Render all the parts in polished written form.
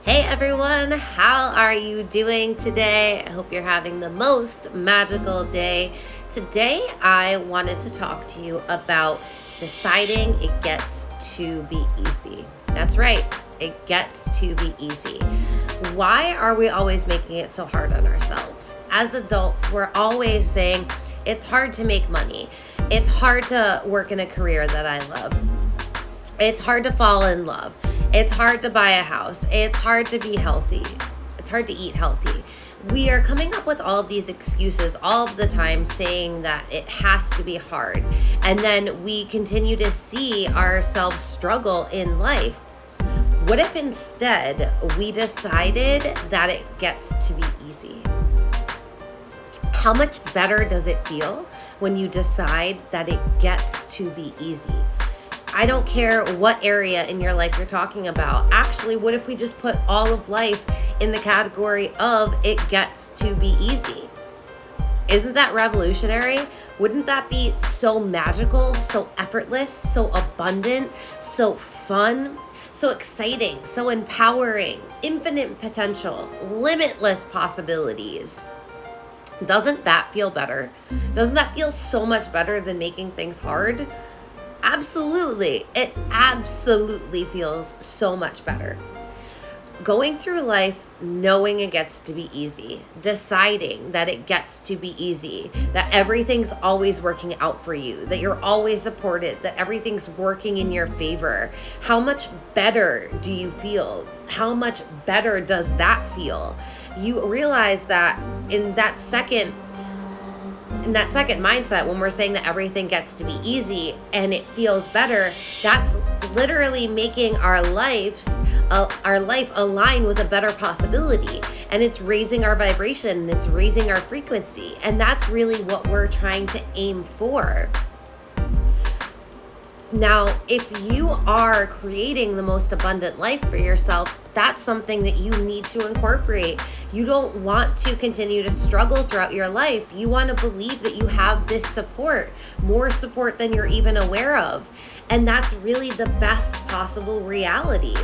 Hey everyone, how are you doing today? I hope you're having the most magical day. Today, I wanted to talk to you about deciding it gets to be easy. That's right, it gets to be easy. Why are we always making it so hard on ourselves? As adults, we're always saying it's hard to make money. It's hard to work in a career that I love. It's hard to fall in love. It's hard to buy a house. It's hard to be healthy. It's hard to eat healthy. We are coming up with all of these excuses all of the time saying that it has to be hard. And then we continue to see ourselves struggle in life. What if instead we decided that it gets to be easy? How much better does it feel when you decide that it gets to be easy? I don't care what area in your life you're talking about. Actually, what if we just put all of life in the category of it gets to be easy? Isn't that revolutionary? Wouldn't that be so magical, so effortless, so abundant, so fun, so exciting, so empowering, infinite potential, limitless possibilities? Doesn't that feel better? Doesn't that feel so much better than making things hard? Absolutely. It absolutely feels so much better. Going through life knowing it gets to be easy, deciding that it gets to be easy, that everything's always working out for you, that you're always supported, that everything's working in your favor. How much better do you feel? How much better does that feel? You realize that in that second mindset, when we're saying that everything gets to be easy and it feels better, that's literally making our life align with a better possibility, and it's raising our vibration and it's raising our frequency, and that's really what we're trying to aim for. Now, if you are creating the most abundant life for yourself, that's something that you need to incorporate. You don't want to continue to struggle throughout your life. You want to believe that you have this support, more support than you're even aware of. And that's really the best possible reality.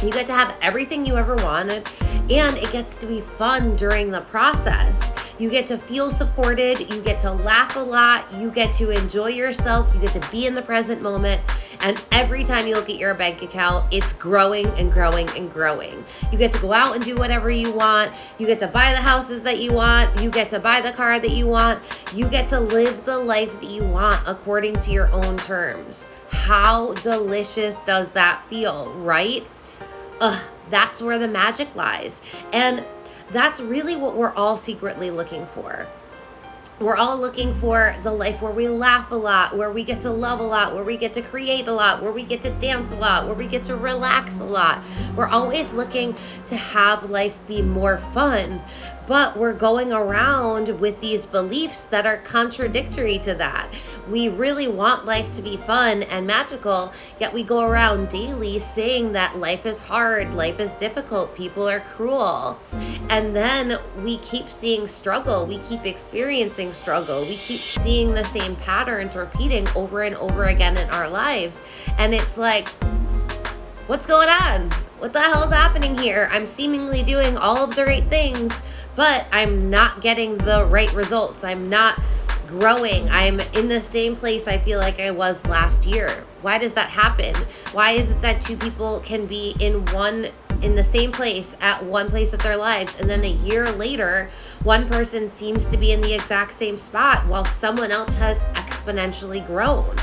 You get to have everything you ever wanted, and it gets to be fun during the process. You get to feel supported, you get to laugh a lot, you get to enjoy yourself, you get to be in the present moment, and every time you look at your bank account, it's growing and growing and growing. You get to go out and do whatever you want, you get to buy the houses that you want, you get to buy the car that you want, you get to live the life that you want according to your own terms. How delicious does that feel, right? That's where the magic lies. And that's really what we're all secretly looking for. We're all looking for the life where we laugh a lot, where we get to love a lot, where we get to create a lot, where we get to dance a lot, where we get to relax a lot. We're always looking to have life be more fun, but we're going around with these beliefs that are contradictory to that. We really want life to be fun and magical, yet we go around daily saying that life is hard, life is difficult, people are cruel. And then we keep seeing struggle, we keep experiencing struggle, we keep seeing the same patterns repeating over and over again in our lives. And it's like, what's going on? What the hell is happening here? I'm seemingly doing all of the right things, but I'm not getting the right results. I'm not growing. I'm in the same place I feel like I was last year. Why does that happen? Why is it that two people can be in the same place at one place of their lives, and then a year later, one person seems to be in the exact same spot while someone else has exponentially grown?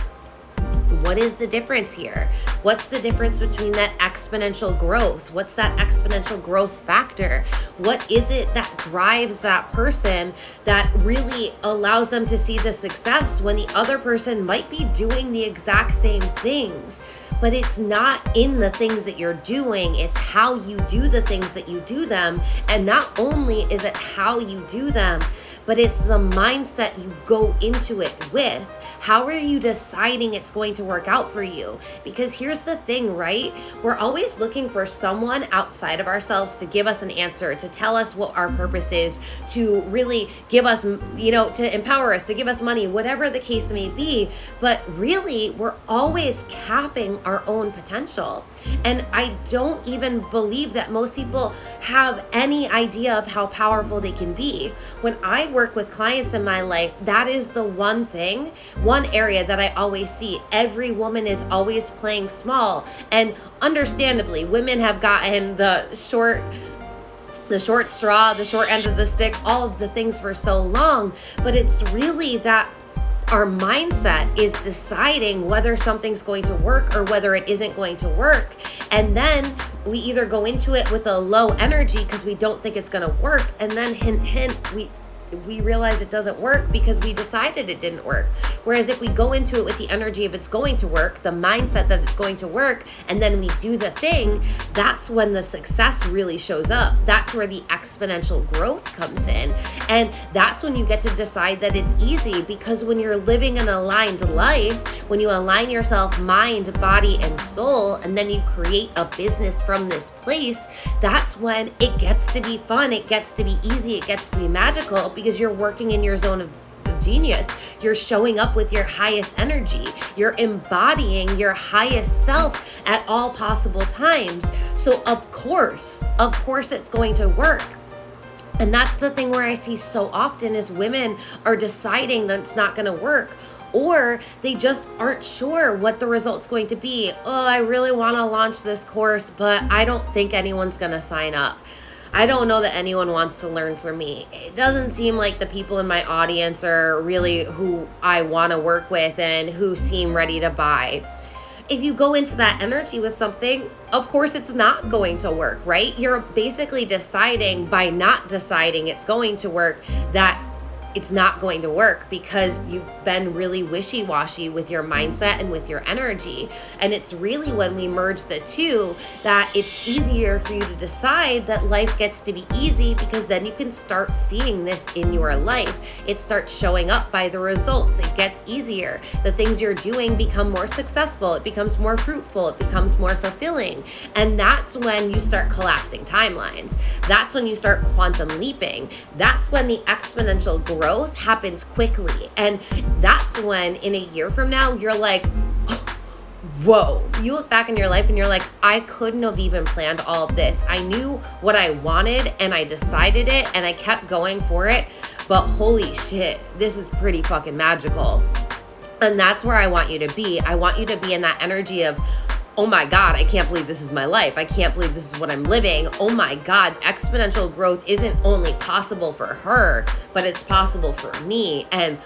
What is the difference here? What's the difference between that exponential growth? What's that exponential growth factor? What is it that drives that person that really allows them to see the success when the other person might be doing the exact same things? But it's not in the things that you're doing, it's how you do the things that you do them. And not only is it how you do them, but it's the mindset you go into it with. How are you deciding it's going to work out for you? Because here's here's the thing, right? We're always looking for someone outside of ourselves to give us an answer, to tell us what our purpose is, to really give us, to empower us, to give us money, whatever the case may be. But really, we're always capping our own potential. And I don't even believe that most people have any idea of how powerful they can be. When I work with clients in my life, that is the one area that I always see. Every woman is always playing small. And understandably, women have gotten the short straw, the short end of the stick, all of the things for so long. But it's really that our mindset is deciding whether something's going to work or whether it isn't going to work. And then we either go into it with a low energy because we don't think it's going to work. And then hint, we realize it doesn't work because we decided it didn't work. Whereas if we go into it with the energy of it's going to work, the mindset that it's going to work, and then we do the thing, that's when the success really shows up. That's where the exponential growth comes in. And that's when you get to decide that it's easy, because when you're living an aligned life, when you align yourself, mind, body, and soul, and then you create a business from this place, that's when it gets to be fun, it gets to be easy, it gets to be magical, because you're working in your zone of genius. You're showing up with your highest energy. You're embodying your highest self at all possible times. So of course it's going to work. And that's the thing where I see so often is women are deciding that it's not going to work, or they just aren't sure what the result's going to be. Oh, I really want to launch this course, but I don't think anyone's going to sign up. I don't know that anyone wants to learn from me. It doesn't seem like the people in my audience are really who I want to work with and who seem ready to buy. If you go into that energy with something, of course it's not going to work, right? You're basically deciding by not deciding it's going to work that it's not going to work, because you've been really wishy-washy with your mindset and with your energy. And it's really when we merge the two that it's easier for you to decide that life gets to be easy, because then you can start seeing this in your life. It starts showing up by the results. It gets easier. The things you're doing become more successful. It becomes more fruitful. It becomes more fulfilling. And that's when you start collapsing timelines. That's when you start quantum leaping. That's when the exponential growth happens quickly. And that's when in a year from now, you're like, whoa, you look back in your life and you're like, I couldn't have even planned all of this. I knew what I wanted and I decided it and I kept going for it, but holy shit, this is pretty fucking magical. And that's where I want you to be. I want you to be in that energy of, oh my God, I can't believe this is my life. I can't believe this is what I'm living. Oh my God, exponential growth isn't only possible for her, but it's possible for me. And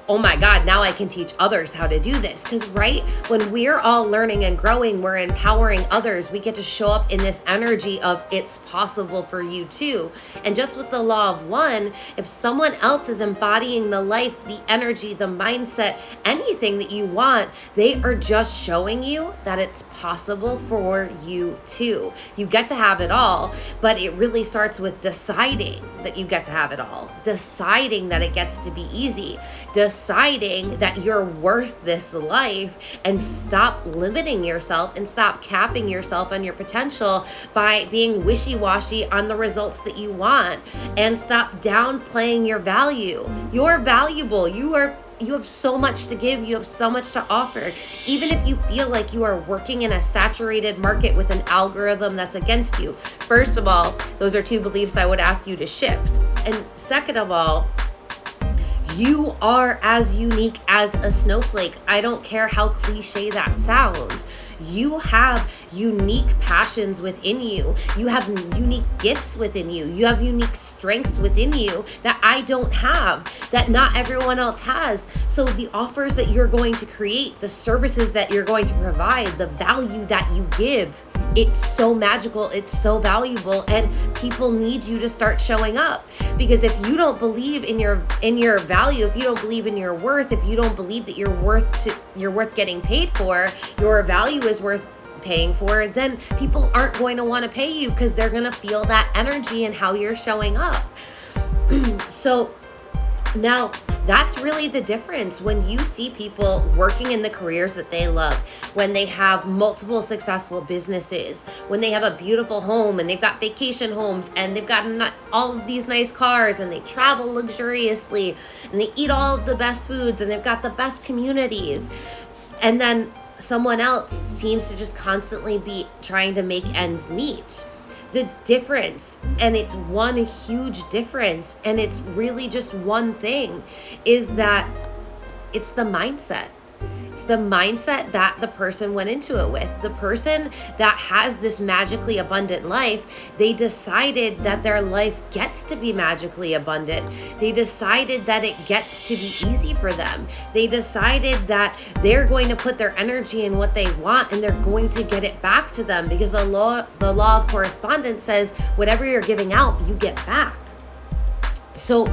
oh my God, now I can teach others how to do this. Because right when we're all learning and growing, we're empowering others. We get to show up in this energy of it's possible for you too. And just with the law of one, if someone else is embodying the life, the energy, the mindset, anything that you want, they are just showing you that it's possible for you too. You get to have it all, but it really starts with deciding that you get to have it all. Deciding that it gets to be easy. Deciding that you're worth this life, and stop limiting yourself and stop capping yourself on your potential by being wishy-washy on the results that you want, and stop downplaying your value. You're valuable. You have so much to give. You have so much to offer. Even if you feel like you are working in a saturated market with an algorithm that's against you. First of all, those are two beliefs I would ask you to shift. And second of all, you are as unique as a snowflake. I don't care how cliche that sounds. You have unique passions within you. You have unique gifts within you. You have unique strengths within you that I don't have, that not everyone else has. So the offers that you're going to create, the services that you're going to provide, the value that you give, it's so magical, it's so valuable, and people need you to start showing up. Because if you don't believe in your value, if you don't believe in your worth, if you don't believe that you're worth getting paid for, your value is worth paying for, then people aren't going to want to pay you, because they're going to feel that energy and how you're showing up. So now That's really the difference. When you see people working in the careers that they love, when they have multiple successful businesses, when they have a beautiful home and they've got vacation homes and they've got all of these nice cars and they travel luxuriously and they eat all of the best foods and they've got the best communities, and then someone else seems to just constantly be trying to make ends meet. The difference, and it's one huge difference, and it's really just one thing, is that it's the mindset. It's the mindset that the person went into it with. The person that has this magically abundant life, they decided that their life gets to be magically abundant. They decided that it gets to be easy for them. They decided that they're going to put their energy in what they want and they're going to get it back to them, because the law of correspondence says whatever you're giving out, you get back. So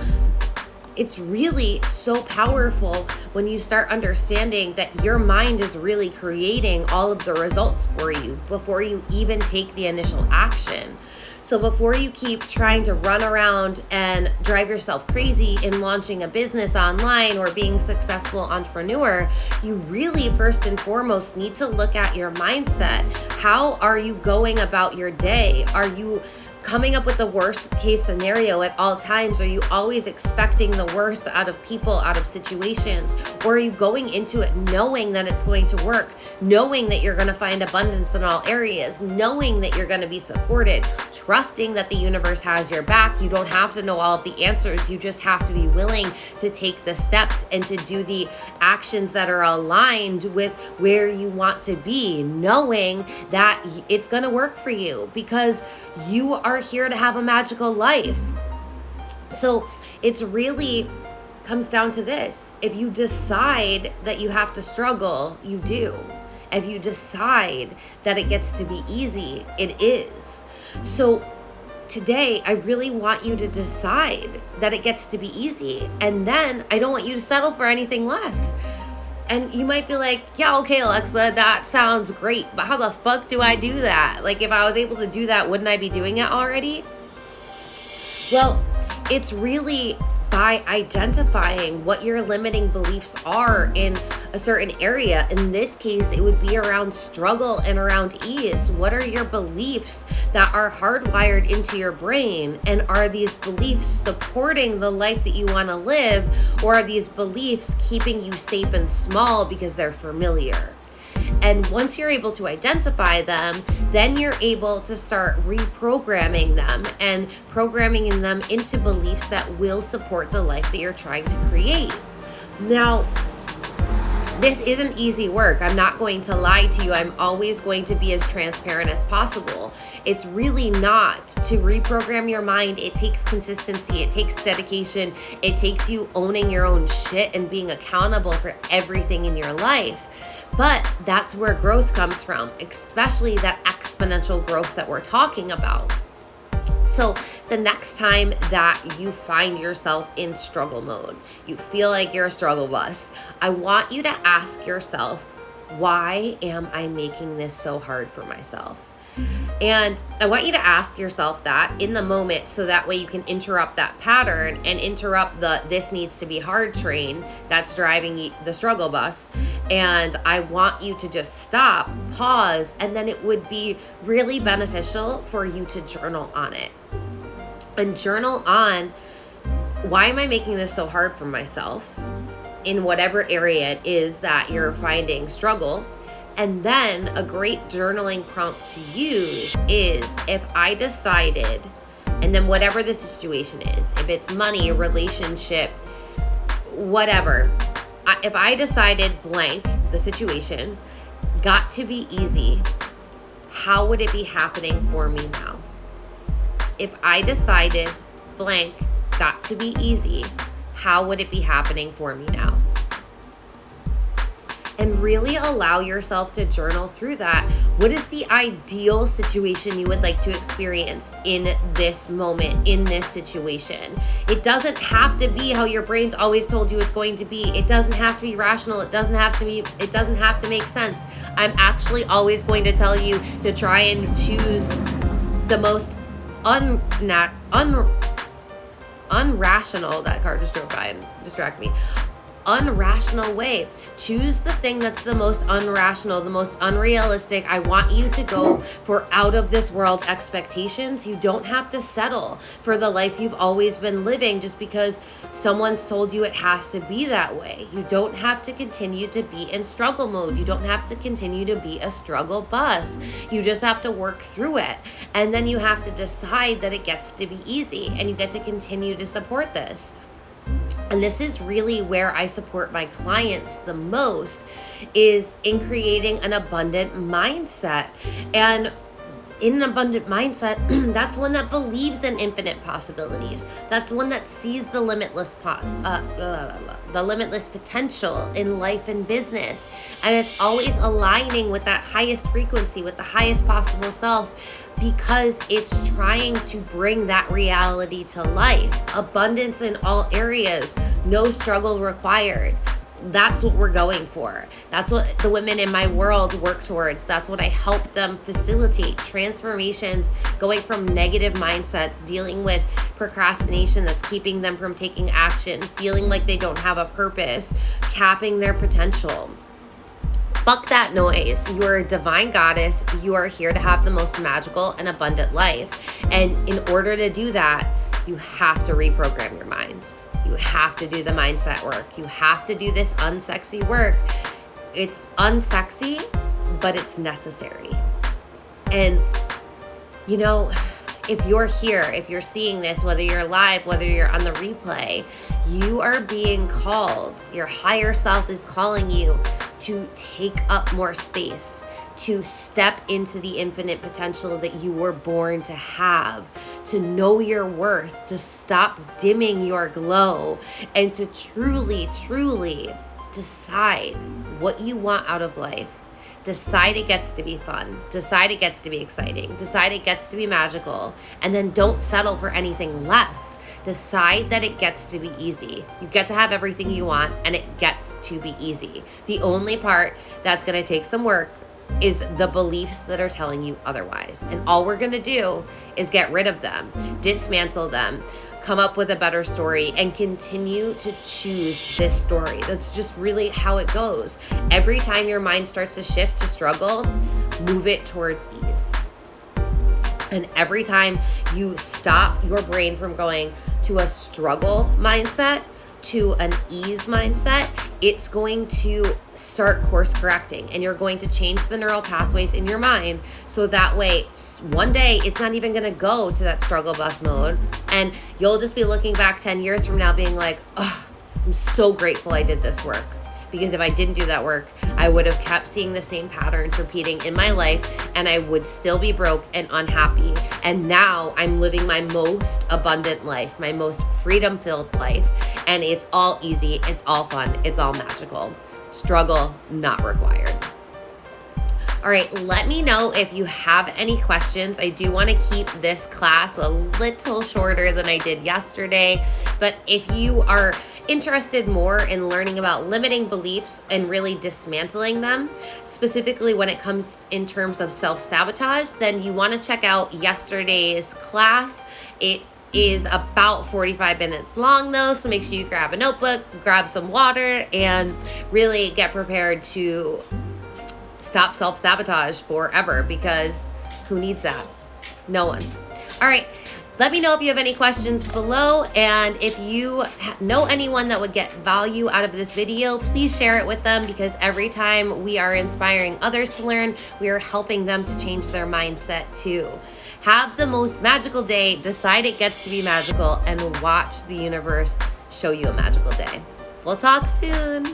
it's really so powerful when you start understanding that your mind is really creating all of the results for you before you even take the initial action. So before you keep trying to run around and drive yourself crazy in launching a business online or being a successful entrepreneur, you really first and foremost need to look at your mindset. How are you going about your day? Are you coming up with the worst case scenario at all times? Are you always expecting the worst out of people, out of situations? Or are you going into it knowing that it's going to work, knowing that you're going to find abundance in all areas, knowing that you're going to be supported, trusting that the universe has your back? You don't have to know all of the answers. You just have to be willing to take the steps and to do the actions that are aligned with where you want to be, knowing that it's going to work for you, because you are here to have a magical life. So it's really comes down to this. If you decide that you have to struggle, you do. If you decide that it gets to be easy, it is. So today, I really want you to decide that it gets to be easy. And then I don't want you to settle for anything less. And you might be like, yeah, okay, Alexa, that sounds great, but how the fuck do I do that? Like, if I was able to do that, wouldn't I be doing it already? Well, it's really by identifying what your limiting beliefs are in a certain area. In this case, it would be around struggle and around ease. What are your beliefs that are hardwired into your brain? And are these beliefs supporting the life that you want to live? Or are these beliefs keeping you safe and small because they're familiar? And once you're able to identify them, then you're able to start reprogramming them and programming them into beliefs that will support the life that you're trying to create. Now, this isn't easy work. I'm not going to lie to you. I'm always going to be as transparent as possible. It's really not. To reprogram your mind, it takes consistency, it takes dedication, it takes you owning your own shit and being accountable for everything in your life. But that's where growth comes from, especially that exponential growth that we're talking about. So the next time that you find yourself in struggle mode, you feel like you're a struggle bus, I want you to ask yourself, why am I making this so hard for myself? And I want you to ask yourself that in the moment, so that way you can interrupt that pattern and interrupt the this needs to be hard train that's driving the struggle bus. And I want you to just stop, pause, and then it would be really beneficial for you to journal on it. And journal on, why am I making this so hard for myself in whatever area it is that you're finding struggle? And then a great journaling prompt to use is, if I decided, and then whatever the situation is, if it's money, relationship, whatever, if I decided blank, the situation got to be easy, how would it be happening for me now? If I decided blank got to be easy, how would it be happening for me now? And really allow yourself to journal through that. What is the ideal situation you would like to experience in this moment, in this situation? It doesn't have to be how your brain's always told you it's going to be. It doesn't have to be rational. It doesn't have to make sense. I'm actually always going to tell you to try and choose the most unrational, that car just drove by and distracted me, unrational way. Choose the thing that's the most unrational, the most unrealistic. I want you to go for out of this world expectations. You don't have to settle for the life you've always been living just because someone's told you it has to be that way. You don't have to continue to be in struggle mode. You don't have to continue to be a struggle bus. You just have to work through it. And then you have to decide that it gets to be easy and you get to continue to support this. And this is really where I support my clients the most, is in creating an abundant mindset. And in an abundant mindset, that's one that believes in infinite possibilities. That's one that sees the limitless potential in life and business. And it's always aligning with that highest frequency, with the highest possible self, because it's trying to bring that reality to life. Abundance in all areas, no struggle required. That's what we're going for. That's what the women in my world work towards. That's what I help them facilitate. Transformations, going from negative mindsets, dealing with procrastination that's keeping them from taking action, feeling like they don't have a purpose, capping their potential. Fuck that noise. You are a divine goddess. You are here to have the most magical and abundant life. And in order to do that, you have to reprogram your mind. You have to do the mindset work. You have to do this unsexy work. It's unsexy, but it's necessary. And, you know, if you're here, if you're seeing this, whether you're live, whether you're on the replay, you are being called. Your higher self is calling you to take up more space, to step into the infinite potential that you were born to have, to know your worth, to stop dimming your glow, and to truly, truly decide what you want out of life. Decide it gets to be fun. Decide it gets to be exciting. Decide it gets to be magical. And then don't settle for anything less. Decide that it gets to be easy. You get to have everything you want, and it gets to be easy. The only part that's going to take some work is the beliefs that are telling you otherwise. And all we're going to do is get rid of them, dismantle them, come up with a better story, and continue to choose this story. That's just really how it goes. Every time your mind starts to shift to struggle, move it towards ease. And every time you stop your brain from going to a struggle mindset to an ease mindset, it's going to start course correcting, and you're going to change the neural pathways in your mind so that way one day it's not even going to go to that struggle bus mode, and you'll just be looking back 10 years from now being like, oh, I'm so grateful I did this work. Because if I didn't do that work, I would have kept seeing the same patterns repeating in my life, and I would still be broke and unhappy. And now I'm living my most abundant life, my most freedom-filled life. And it's all easy, it's all fun, it's all magical. Struggle not required. All right, let me know if you have any questions. I do want to keep this class a little shorter than I did yesterday, but if you are interested more in learning about limiting beliefs and really dismantling them, specifically when it comes in terms of self-sabotage, then you want to check out yesterday's class. It is about 45 minutes long though, so make sure you grab a notebook, grab some water, and really get prepared to stop self-sabotage forever, because who needs that? No one. All right. Let me know if you have any questions below, and if you know anyone that would get value out of this video, please share it with them, because every time we are inspiring others to learn, we are helping them to change their mindset too. Have the most magical day, decide it gets to be magical, and watch the universe show you a magical day. We'll talk soon.